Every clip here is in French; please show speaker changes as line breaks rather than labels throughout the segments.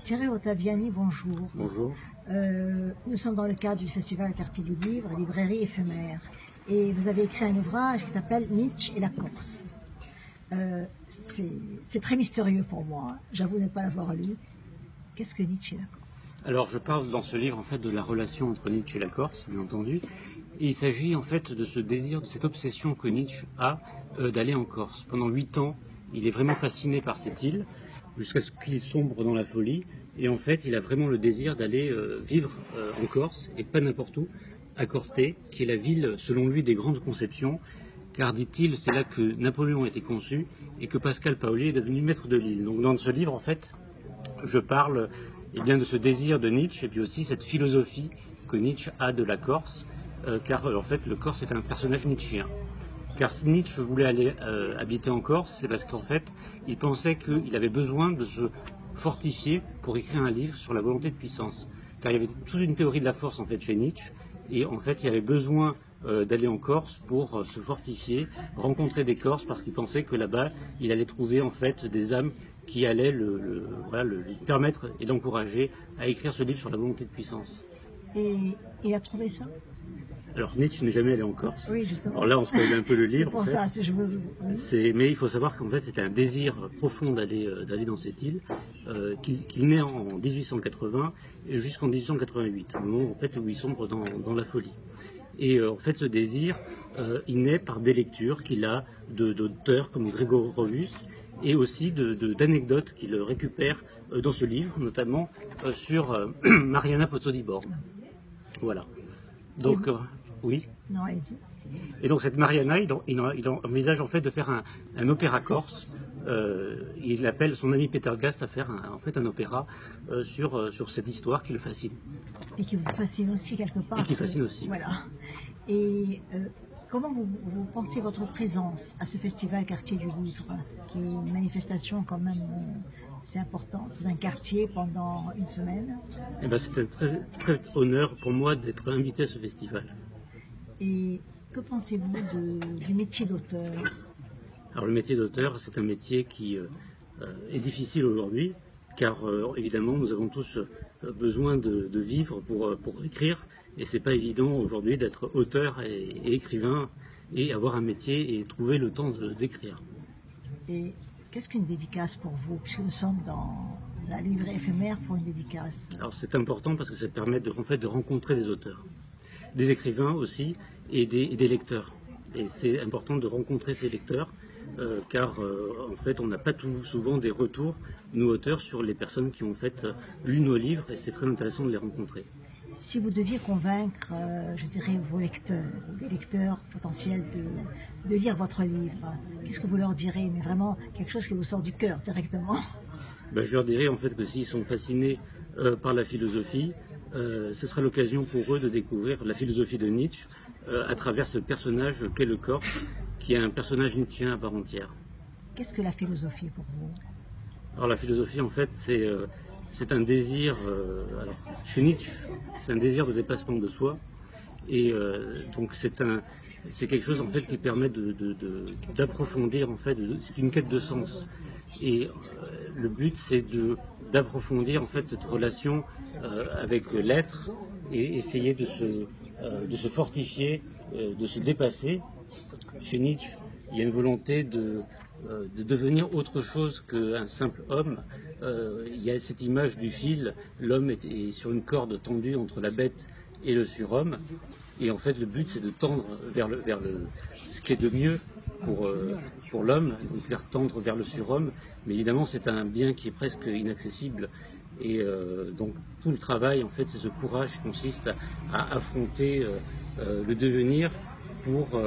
Thierry Ottaviani, bonjour.
Bonjour.
Nous sommes dans le cadre du festival Quartier du Livre, librairie éphémère. Et vous avez écrit un ouvrage qui s'appelle Nietzsche et la Corse. C'est très mystérieux pour moi, j'avoue ne pas l'avoir lu. Qu'est-ce que Nietzsche et la Corse?
Alors je parle dans ce livre en fait de la relation entre Nietzsche et la Corse, bien entendu. Et il s'agit en fait de ce désir, de cette obsession que Nietzsche a d'aller en Corse. Pendant 8 ans, il est vraiment fasciné par cette île, jusqu'à ce qu'il sombre dans la folie. Et en fait, il a vraiment le désir d'aller vivre en Corse, et pas n'importe où, à Corte, qui est la ville, selon lui, des grandes conceptions. Car, dit-il, c'est là que Napoléon a été conçu et que Pascal Paoli est devenu maître de l'île. Donc dans ce livre, en fait, je parle bien de ce désir de Nietzsche et puis aussi cette philosophie que Nietzsche a de la Corse, car en fait le Corse est un personnage nietzschéen. Car si Nietzsche voulait aller habiter en Corse, c'est parce qu'en fait il pensait qu'il avait besoin de se fortifier pour écrire un livre sur la volonté de puissance. Car il y avait toute une théorie de la force en fait chez Nietzsche, et en fait il avait besoin d'aller en Corse pour se fortifier, rencontrer des Corses, parce qu'il pensait que là-bas il allait trouver en fait des âmes qui allaient lui permettre et l'encourager à écrire ce livre sur la volonté de puissance.
Et il a trouvé ça?
Alors Nietzsche n'est jamais allé en Corse.
Oui, justement.
Alors là, on spoil un peu le livre.
C'est pour ça, si je veux...
Mais il faut savoir qu'en fait, c'était un désir profond d'aller dans cette île, qui naît en 1880 et jusqu'en 1888, au moment en fait, où il sombre dans la folie. Et en fait, ce désir, il naît par des lectures qu'il a d'auteurs comme Grégorius, et aussi d'anecdotes qu'il récupère dans ce livre, notamment sur Mariana Pozzo-di-Borgo. Voilà. Donc, oui.
Non, allez-y.
Et donc cette Mariana, il envisage en fait de faire un opéra corse. Il appelle son ami Peter Gast à faire un opéra sur cette histoire qui le fascine.
Et qui vous fascine aussi quelque part.
Et qui fascine aussi.
Voilà. Et comment vous pensez votre présence à ce festival Quartier du Livre, qui est une manifestation quand même assez importante, dans un quartier pendant une semaine?
Eh ben, c'est un très, très honneur pour moi d'être invité à ce festival.
Et que pensez-vous du métier d'auteur?
Alors le métier d'auteur, c'est un métier qui est difficile aujourd'hui, car évidemment nous avons tous besoin de vivre pour écrire, et c'est pas évident aujourd'hui d'être auteur et écrivain et avoir un métier et trouver le temps d'écrire.
Et qu'est-ce qu'une dédicace pour vous, puisque nous sommes dans la librairie éphémère pour une dédicace?
Alors c'est important parce que ça permet de rencontrer des auteurs, des écrivains aussi et des lecteurs. Et c'est important de rencontrer ces lecteurs, car en fait on n'a pas souvent des retours, nous auteurs, sur les personnes qui ont en fait lu nos livres, et c'est très intéressant de les rencontrer.
Si vous deviez convaincre, je dirais, vos lecteurs, des lecteurs potentiels de lire votre livre, qu'est-ce que vous leur direz? Mais vraiment quelque chose qui vous sort du cœur directement.
Ben, je leur dirais en fait que s'ils sont fascinés par la philosophie, ce sera l'occasion pour eux de découvrir la philosophie de Nietzsche à travers ce personnage qu'est le Corse, qui est un personnage nietzschéen à part entière.
Qu'est-ce que la philosophie pour vous?
Alors la philosophie en fait c'est un désir, alors chez Nietzsche c'est un désir de dépassement de soi, et donc c'est quelque chose en fait qui permet d'approfondir en fait, c'est une quête de sens, et le but c'est d'approfondir en fait cette relation avec l'être, et essayer de se fortifier, de se dépasser. Chez Nietzsche, il y a une volonté de devenir autre chose qu'un simple homme. Il y a cette image du fil, l'homme est sur une corde tendue entre la bête et le surhomme, et en fait le but c'est de tendre vers ce qui est de mieux pour l'homme, donc faire tendre vers le surhomme, mais évidemment c'est un bien qui est presque inaccessible, et donc tout le travail en fait c'est ce courage qui consiste à affronter le devenir pour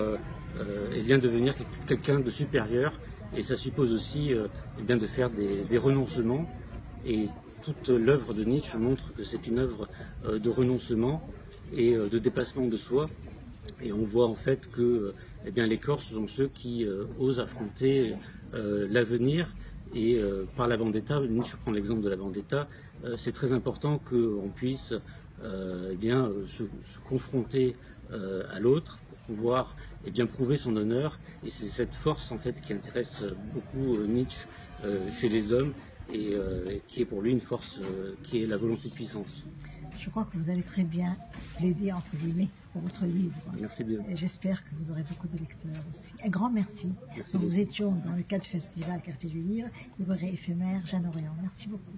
devenir quelqu'un de supérieur. Et ça suppose aussi de faire des renoncements, et toute l'œuvre de Nietzsche montre que c'est une œuvre de renoncement et de dépassement de soi. Et on voit en fait que les Corses sont ceux qui osent affronter l'avenir, et par la vendetta, Nietzsche prend l'exemple de la vendetta, c'est très important qu'on puisse se confronter à l'autre pour pouvoir prouver son honneur, et c'est cette force en fait qui intéresse beaucoup Nietzsche chez les hommes, et qui est pour lui une force qui est la volonté de puissance.
Je crois que vous allez très bien plaider, entre guillemets, pour votre livre.
Merci bien.
Et j'espère que vous aurez beaucoup de lecteurs aussi. Un grand merci.
Merci
Nous
beaucoup.
étions dans le cadre du festival Quartier du Livre, librairie éphémère Jeanne Orléans. Merci beaucoup.